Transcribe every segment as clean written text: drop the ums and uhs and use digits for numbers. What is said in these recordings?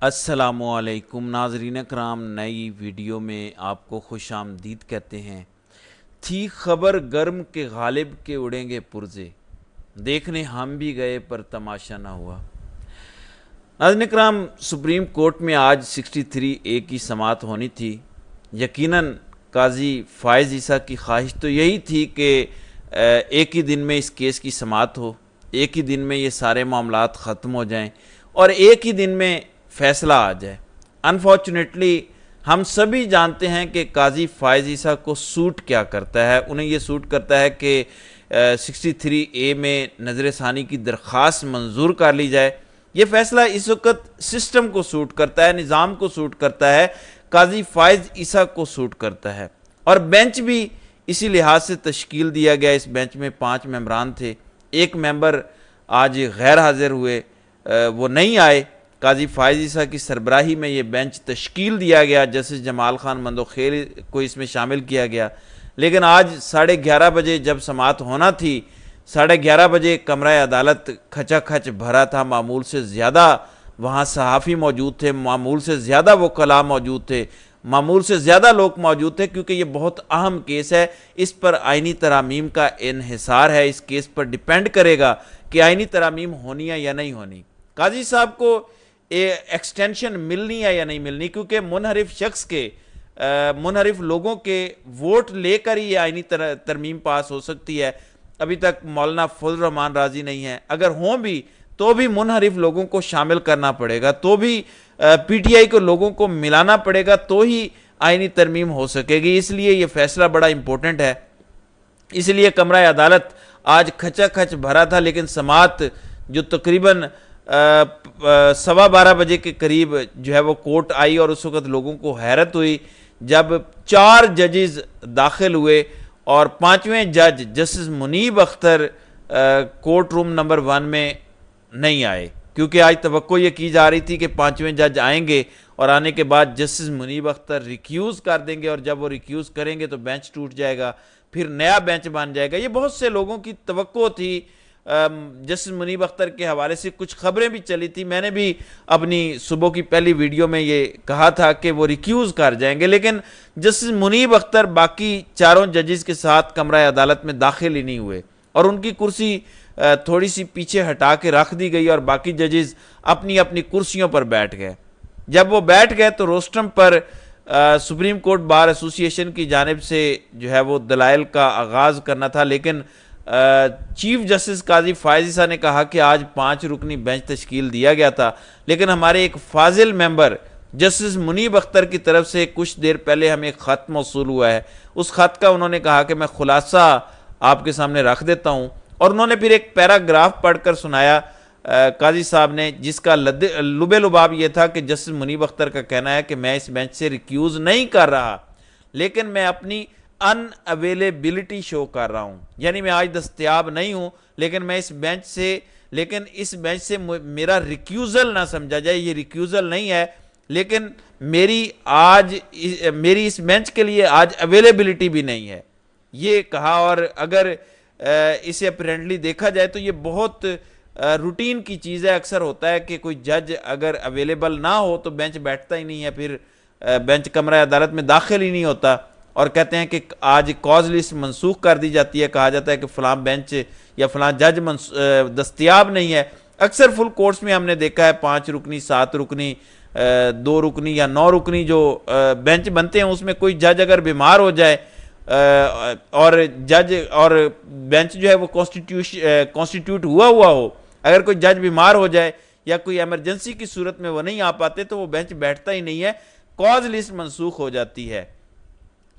السلام علیکم ناظرین کرام، نئی ویڈیو میں آپ کو خوش آمدید کہتے ہیں۔ تھی خبر گرم کے غالب کے اڑیں گے پرزے، دیکھنے ہم بھی گئے پر تماشا نہ ہوا۔ ناظرین کرام، سپریم کورٹ میں آج 63A کی سماعت ہونی تھی۔ یقیناً قاضی فائز عیسیٰ کی خواہش تو یہی تھی کہ ایک ہی دن میں اس کیس کی سماعت ہو، ایک ہی دن میں یہ سارے معاملات ختم ہو جائیں اور ایک ہی دن میں فیصلہ آ جائے۔ انفارچونیٹلی ہم سبھی جانتے ہیں کہ قاضی فائز عیسیٰ کو سوٹ کیا کرتا ہے۔ انہیں یہ سوٹ کرتا ہے کہ 63A میں نظر ثانی کی درخواست منظور کر لی جائے۔ یہ فیصلہ اس وقت سسٹم کو سوٹ کرتا ہے، نظام کو سوٹ کرتا ہے، قاضی فائز عیسیٰ کو سوٹ کرتا ہے، اور بینچ بھی اسی لحاظ سے تشکیل دیا گیا۔ اس بینچ میں 5 ممبران تھے، ایک ممبر آج غیر حاضر ہوئے، وہ نہیں آئے۔ قاضی فائز عیسیٰ کی سربراہی میں یہ بینچ تشکیل دیا گیا، جسٹس جمال خان مندوخیل کو اس میں شامل کیا گیا، لیکن آج 11:30 بجے جب سماعت ہونا تھی، 11:30 بجے کمرہ عدالت کھچا کھچ بھرا تھا۔ معمول سے زیادہ وہاں صحافی موجود تھے، معمول سے زیادہ وکلاء موجود تھے، معمول سے زیادہ لوگ موجود تھے، کیونکہ یہ بہت اہم کیس ہے۔ اس پر آئینی ترامیم کا انحصار ہے، اس کیس پر ڈیپینڈ کرے گا کہ آئینی ترامیم ہونی ہے یا نہیں ہونی، قاضی صاحب کو ایکسٹینشن ملنی ہے یا نہیں ملنی، کیونکہ منحرف شخص کے منحرف لوگوں کے ووٹ لے کر ہی یہ آئینی ترمیم پاس ہو سکتی ہے۔ ابھی تک مولانا فضل الرحمان راضی نہیں ہیں، اگر ہوں بھی تو بھی منحرف لوگوں کو شامل کرنا پڑے گا، تو بھی پی ٹی آئی کو لوگوں کو ملانا پڑے گا، تو ہی آئینی ترمیم ہو سکے گی۔ اس لیے یہ فیصلہ بڑا امپورٹنٹ ہے، اس لیے کمرہ عدالت آج کھچا کھچ بھرا تھا، لیکن سماعت جو تقریباً 12:15 بجے کے قریب جو ہے وہ کورٹ آئی، اور اس وقت لوگوں کو حیرت ہوئی جب 4 ججز داخل ہوئے اور 5ویں جج جسٹس منیب اختر کورٹ روم نمبر 1 میں نہیں آئے، کیونکہ آج توقع یہ کی جا رہی تھی کہ 5ویں جج آئیں گے اور آنے کے بعد جسٹس منیب اختر ریکیوز کر دیں گے، اور جب وہ ریکیوز کریں گے تو بینچ ٹوٹ جائے گا، پھر نیا بینچ بن جائے گا۔ یہ بہت سے لوگوں کی توقع تھی۔ جسٹس منیب اختر کے حوالے سے کچھ خبریں بھی چلی تھی، میں نے بھی اپنی صبح کی پہلی ویڈیو میں یہ کہا تھا کہ وہ ریکیوز کر جائیں گے، لیکن جسٹس منیب اختر باقی 4 ججز کے ساتھ کمرہ عدالت میں داخل ہی نہیں ہوئے، اور ان کی کرسی تھوڑی سی پیچھے ہٹا کے رکھ دی گئی، اور باقی ججز اپنی اپنی کرسیوں پر بیٹھ گئے۔ جب وہ بیٹھ گئے تو روسٹرم پر سپریم کورٹ بار ایسوسی ایشن کی جانب سے جو ہے وہ دلائل کا آغاز کرنا تھا، لیکن چیف جسٹس قاضی فائز عیسیٰ نے کہا کہ آج 5 رکنی بینچ تشکیل دیا گیا تھا، لیکن ہمارے ایک فاضل ممبر جسٹس منیب اختر کی طرف سے کچھ دیر پہلے ہمیں ایک خط موصول ہوا ہے، اس خط کا انہوں نے کہا کہ میں خلاصہ آپ کے سامنے رکھ دیتا ہوں، اور انہوں نے پھر ایک پیراگراف پڑھ کر سنایا قاضی صاحب نے، جس کا لب لباب یہ تھا کہ جسٹس منیب اختر کا کہنا ہے کہ میں اس بینچ سے ریکیوز نہیں کر رہا، لیکن میں اپنی ان اویلیبلٹی شو کر رہا ہوں، یعنی میں آج دستیاب نہیں ہوں، لیکن میں اس بینچ سے میرا ریکیوزل نہ سمجھا جائے، یہ ریکیوزل نہیں ہے، لیکن میری اس بینچ کے لیے آج اویلیبلٹی بھی نہیں ہے، یہ کہا۔ اور اگر اسے اپیرنٹلی دیکھا جائے تو یہ بہت روٹین کی چیز ہے، اکثر ہوتا ہے کہ کوئی جج اگر اویلیبل نہ ہو تو بینچ بیٹھتا ہی نہیں ہے، پھر بینچ کمرہ عدالت میں داخل ہی نہیں ہوتا، اور کہتے ہیں کہ آج کاز لسٹ منسوخ کر دی جاتی ہے، کہا جاتا ہے کہ فلاں بینچ یا فلاں جج دستیاب نہیں ہے۔ اکثر فل کورٹس میں ہم نے دیکھا ہے 5 رکنی، 7 رکنی، 2 رکنی یا 9 رکنی جو بینچ بنتے ہیں، اس میں کوئی جج اگر بیمار ہو جائے اور بینچ جو ہے وہ کانسٹیٹیوٹ ہوا ہو، اگر کوئی جج بیمار ہو جائے یا کوئی ایمرجنسی کی صورت میں وہ نہیں آ پاتے تو وہ بینچ بیٹھتا ہی نہیں ہے، کاز لسٹ منسوخ ہو جاتی ہے،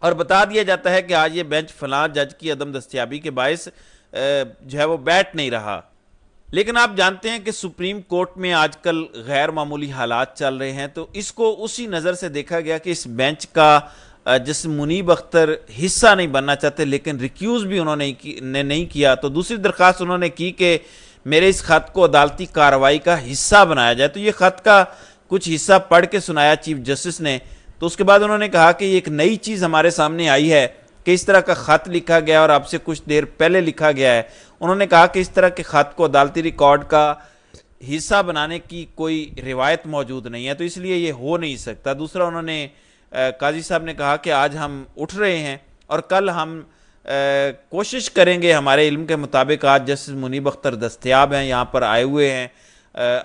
اور بتا دیا جاتا ہے کہ آج یہ بینچ فلاں جج کی عدم دستیابی کے باعث جو ہے وہ بیٹھ نہیں رہا۔ لیکن آپ جانتے ہیں کہ سپریم کورٹ میں آج کل غیر معمولی حالات چل رہے ہیں، تو اس کو اسی نظر سے دیکھا گیا کہ اس بینچ کا جس منیب اختر حصہ نہیں بننا چاہتے، لیکن ریکیوز بھی انہوں نے نہیں کیا، تو دوسری درخواست انہوں نے کی کہ میرے اس خط کو عدالتی کارروائی کا حصہ بنایا جائے، تو یہ خط کا کچھ حصہ پڑھ کے سنایا چیف جسٹس نے، تو اس کے بعد انہوں نے کہا کہ یہ ایک نئی چیز ہمارے سامنے آئی ہے کہ اس طرح کا خط لکھا گیا، اور آپ سے کچھ دیر پہلے لکھا گیا ہے۔ انہوں نے کہا کہ اس طرح کے خط کو عدالتی ریکارڈ کا حصہ بنانے کی کوئی روایت موجود نہیں ہے، تو اس لیے یہ ہو نہیں سکتا۔ دوسرا انہوں نے قاضی صاحب نے کہا کہ آج ہم اٹھ رہے ہیں اور کل ہم کوشش کریں گے، ہمارے علم کے مطابق آج جسٹس منیب اختر دستیاب ہیں، یہاں پر آئے ہوئے ہیں،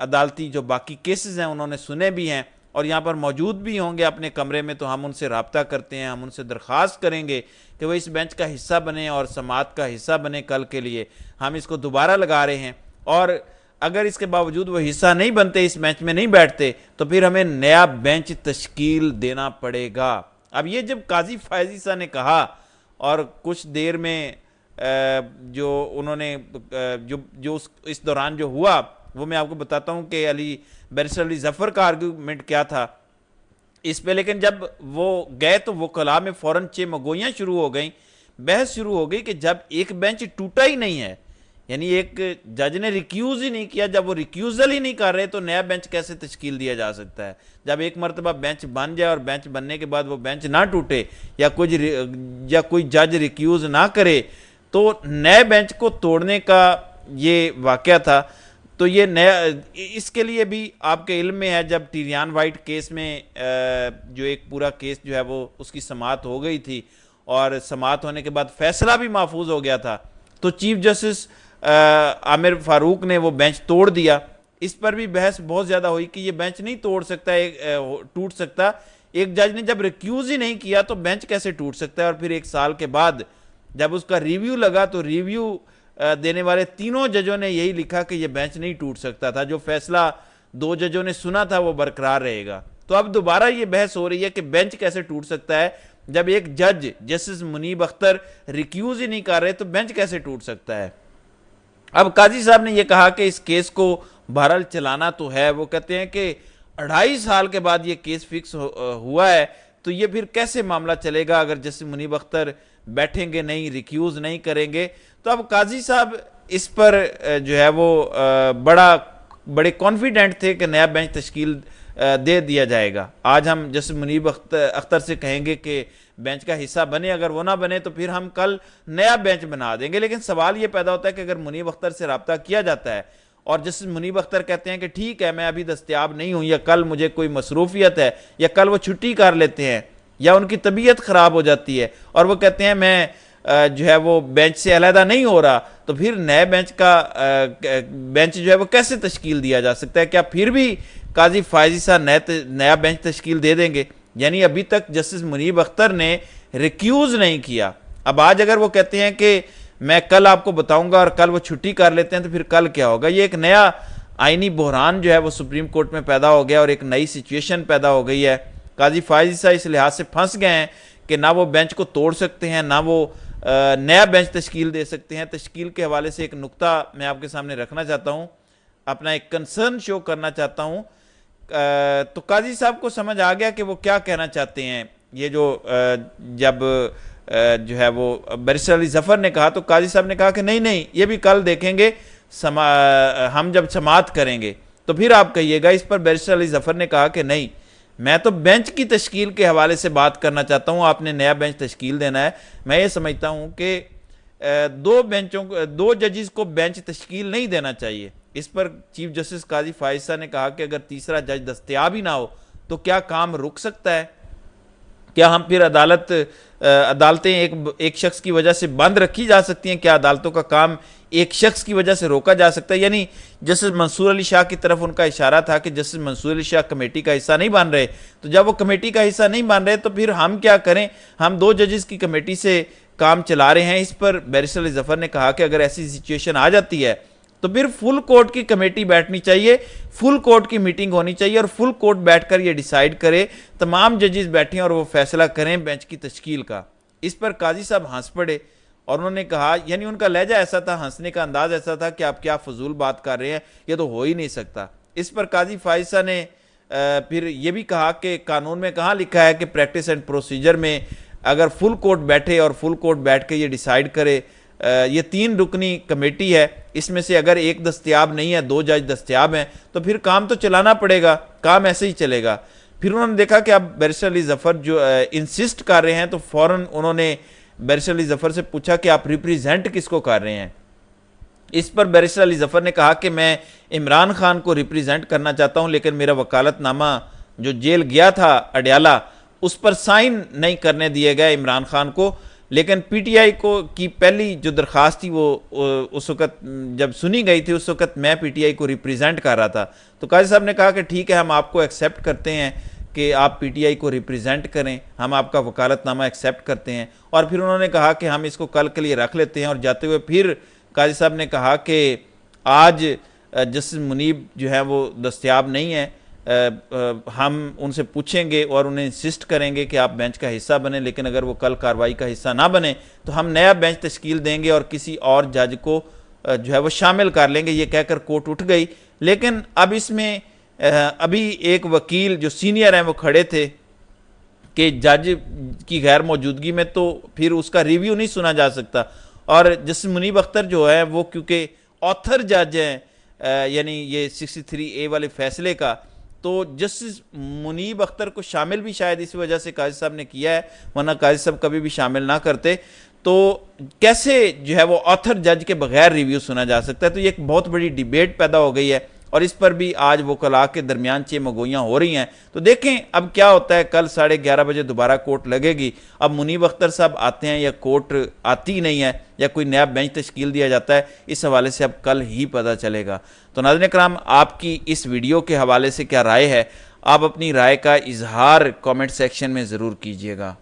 عدالتی جو باقی کیسز ہیں انہوں نے سنے بھی ہیں اور یہاں پر موجود بھی ہوں گے اپنے کمرے میں، تو ہم ان سے رابطہ کرتے ہیں، ہم ان سے درخواست کریں گے کہ وہ اس بینچ کا حصہ بنیں اور سماعت کا حصہ بنیں کل کے لیے۔ ہم اس کو دوبارہ لگا رہے ہیں، اور اگر اس کے باوجود وہ حصہ نہیں بنتے، اس بینچ میں نہیں بیٹھتے، تو پھر ہمیں نیا بینچ تشکیل دینا پڑے گا۔ اب یہ جب قاضی فائز عیسیٰ نے کہا اور کچھ دیر میں جو انہوں نے جو اس دوران جو ہوا وہ میں آپ کو بتاتا ہوں کہ بیرسٹر علی ظفر کا آرگومنٹ کیا تھا اس پہ، لیکن جب وہ گئے تو وکلاء میں فوراً مگوئیاں شروع ہو گئیں، بحث شروع ہو گئی کہ جب ایک بینچ ٹوٹا ہی نہیں ہے، یعنی ایک جج نے ریکیوز ہی نہیں کیا، جب وہ ریکیوزل ہی نہیں کر رہے تو نیا بینچ کیسے تشکیل دیا جا سکتا ہے؟ جب ایک مرتبہ بینچ بن جائے اور بینچ بننے کے بعد وہ بینچ نہ ٹوٹے یا کوئی جج ریکیوز نہ کرے تو نئے بینچ کو توڑنے کا یہ واقعہ تھا۔ تو یہ نیا، اس کے لیے بھی آپ کے علم میں ہے جب ٹیریان وائٹ کیس میں جو ایک پورا کیس جو ہے وہ اس کی سماعت ہو گئی تھی اور سماعت ہونے کے بعد فیصلہ بھی محفوظ ہو گیا تھا، تو چیف جسٹس عامر فاروق نے وہ بینچ توڑ دیا۔ اس پر بھی بحث بہت زیادہ ہوئی کہ یہ بینچ نہیں توڑ سکتا، ٹوٹ سکتا، ایک جج نے جب ریکیوز ہی نہیں کیا تو بینچ کیسے ٹوٹ سکتا ہے؟ اور پھر ایک سال کے بعد جب اس کا ریویو لگا تو ریویو دینے والے تینوں ججوں نے یہی لکھا کہ یہ بینچ نہیں ٹوٹ سکتا تھا، جو فیصلہ دو ججوں نے سنا تھا وہ برقرار رہے گا۔ تو اب دوبارہ یہ بحث ہو رہی ہے کہ بینچ کیسے ٹوٹ سکتا ہے؟ جب ایک جج جسٹس منیب اختر ریکیوز ہی نہیں کر رہے تو بینچ کیسے ٹوٹ سکتا ہے؟ اب قاضی صاحب نے یہ کہا کہ اس کیس کو بہرحال چلانا تو ہے، وہ کہتے ہیں کہ 2.5 سال کے بعد یہ کیس فکس ہوا ہے تو یہ پھر کیسے معاملہ چلے گا اگر جسٹس منیب اختر بیٹھیں گے نہیں، ریکیوز نہیں کریں گے؟ تو اب قاضی صاحب اس پر جو ہے وہ بڑے کانفیڈنٹ تھے کہ نیا بینچ تشکیل دے دیا جائے گا۔ آج ہم جسٹس منیب اختر سے کہیں گے کہ بینچ کا حصہ بنے، اگر وہ نہ بنے تو پھر ہم کل نیا بینچ بنا دیں گے۔ لیکن سوال یہ پیدا ہوتا ہے کہ اگر منیب اختر سے رابطہ کیا جاتا ہے اور جسٹس منیب اختر کہتے ہیں کہ ٹھیک ہے میں ابھی دستیاب نہیں ہوں، یا کل مجھے کوئی مصروفیت ہے، یا کل وہ چھٹی کر لیتے ہیں، یا ان کی طبیعت خراب ہو جاتی ہے اور وہ کہتے ہیں میں جو ہے وہ بینچ سے علیحدہ نہیں ہو رہا، تو پھر نئے بینچ جو ہے وہ کیسے تشکیل دیا جا سکتا ہے؟ کیا پھر بھی قاضی فائز عیسیٰ نیا بینچ تشکیل دے دیں گے؟ یعنی ابھی تک جسٹس منیب اختر نے ریکیوز نہیں کیا، اب آج اگر وہ کہتے ہیں کہ میں کل آپ کو بتاؤں گا اور کل وہ چھٹی کر لیتے ہیں تو پھر کل کیا ہوگا؟ یہ ایک نیا آئینی بحران جو ہے وہ سپریم کورٹ میں پیدا ہو گیا اور ایک نئی سچویشن پیدا ہو گئی ہے۔ قاضی فائز عیسیٰ اس لحاظ سے پھنس گئے ہیں کہ نہ وہ بینچ کو توڑ سکتے ہیں، نہ وہ نیا بینچ تشکیل دے سکتے ہیں۔ تشکیل کے حوالے سے ایک نقطہ میں آپ کے سامنے رکھنا چاہتا ہوں، اپنا ایک کنسرن شو کرنا چاہتا ہوں۔ تو قاضی صاحب کو سمجھ آ گیا کہ وہ کیا کہنا چاہتے ہیں۔ یہ جب جو ہے وہ بیرسٹر علی ظفر نے کہا تو قاضی صاحب نے کہا کہ نہیں یہ بھی کل دیکھیں گے، ہم جب سماعت کریں گے تو پھر آپ کہیے گا۔ اس پر بیرسٹر علی ظفر نے کہا کہ نہیں، میں تو بینچ کی تشکیل کے حوالے سے بات کرنا چاہتا ہوں، آپ نے نیا بینچ تشکیل دینا ہے۔ میں یہ سمجھتا ہوں کہ دو ججز کو بینچ تشکیل نہیں دینا چاہیے۔ اس پر چیف جسٹس قاضی فائز عیسیٰ نے کہا کہ اگر تیسرا جج دستیاب ہی نہ ہو تو کیا کام رک سکتا ہے؟ کیا ہم پھر عدالتیں ایک شخص کی وجہ سے بند رکھی جا سکتی ہیں؟ کیا عدالتوں کا کام ایک شخص کی وجہ سے روکا جا سکتا ہے؟ یعنی جسٹس منصور علی شاہ کی طرف ان کا اشارہ تھا کہ جسٹس منصور علی شاہ کمیٹی کا حصہ نہیں بن رہے، تو جب وہ کمیٹی کا حصہ نہیں بن رہے تو پھر ہم کیا کریں؟ ہم 2 ججز کی کمیٹی سے کام چلا رہے ہیں۔ اس پر بیرسٹر علی ظفر نے کہا کہ اگر ایسی سچویشن آ جاتی ہے تو پھر فل کورٹ کی کمیٹی بیٹھنی چاہیے، فل کورٹ کی میٹنگ ہونی چاہیے اور فل کورٹ بیٹھ کر یہ ڈیسائیڈ کرے، تمام ججز بیٹھیں اور وہ فیصلہ کریں بینچ کی تشکیل کا۔ اس پر قاضی صاحب ہنس پڑے اور انہوں نے کہا، یعنی ان کا لہجہ ایسا تھا، ہنسنے کا انداز ایسا تھا کہ آپ کیا فضول بات کر رہے ہیں، یہ تو ہو ہی نہیں سکتا۔ اس پر قاضی فائز عیسیٰ نے پھر یہ بھی کہا کہ قانون میں کہاں لکھا ہے کہ پریکٹس اینڈ پروسیجر میں اگر فل کورٹ بیٹھے اور فل کورٹ بیٹھ کے یہ ڈیسائیڈ کرے، یہ 3 رکنی کمیٹی ہے، اس میں سے اگر ایک دستیاب نہیں ہے، 2 جج دستیاب ہیں تو پھر کام تو چلانا پڑے گا، کام ایسے ہی چلے گا۔ پھر انہوں نے دیکھا کہ اب بیرسٹر علی ظفر جو انسسٹ کر رہے ہیں، تو فوراً انہوں نے بیرسٹر علی ظفر سے پوچھا کہ آپ ریپریزنٹ کس کو کر رہے ہیں؟ اس پر بیرسٹر علی ظفر نے کہا کہ میں عمران خان کو ریپریزنٹ کرنا چاہتا ہوں، لیکن میرا وکالت نامہ جو جیل گیا تھا اڈیالہ اس پر سائن نہیں کرنے دیے گئے عمران خان کو، لیکن پی ٹی آئی کو کی پہلی جو درخواست تھی وہ اس وقت جب سنی گئی تھی اس وقت میں پی ٹی آئی کو ریپریزنٹ کر رہا تھا، تو قاضی صاحب نے کہا کہ ٹھیک ہے ہم آپ کو ایکسیپٹ کرتے ہیں کہ آپ پی ٹی آئی کو ریپریزنٹ کریں، ہم آپ کا وکالت نامہ ایکسیپٹ کرتے ہیں، اور پھر انہوں نے کہا کہ ہم اس کو کل کے لیے رکھ لیتے ہیں، اور جاتے ہوئے پھر قاضی صاحب نے کہا کہ آج جسٹس منیب جو ہے وہ دستیاب نہیں ہے، ہم ان سے پوچھیں گے اور انہیں انسسٹ کریں گے کہ آپ بینچ کا حصہ بنیں، لیکن اگر وہ کل کارروائی کا حصہ نہ بنے تو ہم نیا بینچ تشکیل دیں گے اور کسی اور جج کو جو ہے وہ شامل کر لیں گے۔ یہ کہہ کر کورٹ اٹھ گئی، لیکن اب اس میں ابھی ایک وکیل جو سینئر ہیں وہ کھڑے تھے کہ جج کی غیر موجودگی میں تو پھر اس کا ریویو نہیں سنا جا سکتا، اور جسٹس منیب اختر جو ہے وہ کیونکہ آتھر جج ہیں یعنی یہ 63A والے فیصلے کا، تو جسٹس منیب اختر کو شامل بھی شاید اس وجہ سے قاضی صاحب نے کیا ہے، ورنہ قاضی صاحب کبھی بھی شامل نہ کرتے، تو کیسے جو ہے وہ آتھر جج کے بغیر ریویو سنا جا سکتا ہے؟ تو یہ ایک بہت بڑی ڈیبیٹ پیدا ہو گئی ہے، اور اس پر بھی آج وکلاء کے درمیان چیمگوئیاں ہو رہی ہیں۔ تو دیکھیں اب کیا ہوتا ہے، کل 11:30 بجے دوبارہ کورٹ لگے گی، اب منیب اختر صاحب آتے ہیں یا کورٹ آتی نہیں ہے یا کوئی نیا بینچ تشکیل دیا جاتا ہے، اس حوالے سے اب کل ہی پتہ چلے گا۔ تو ناظرین کرام، آپ کی اس ویڈیو کے حوالے سے کیا رائے ہے؟ آپ اپنی رائے کا اظہار کامنٹ سیکشن میں ضرور کیجیے گا۔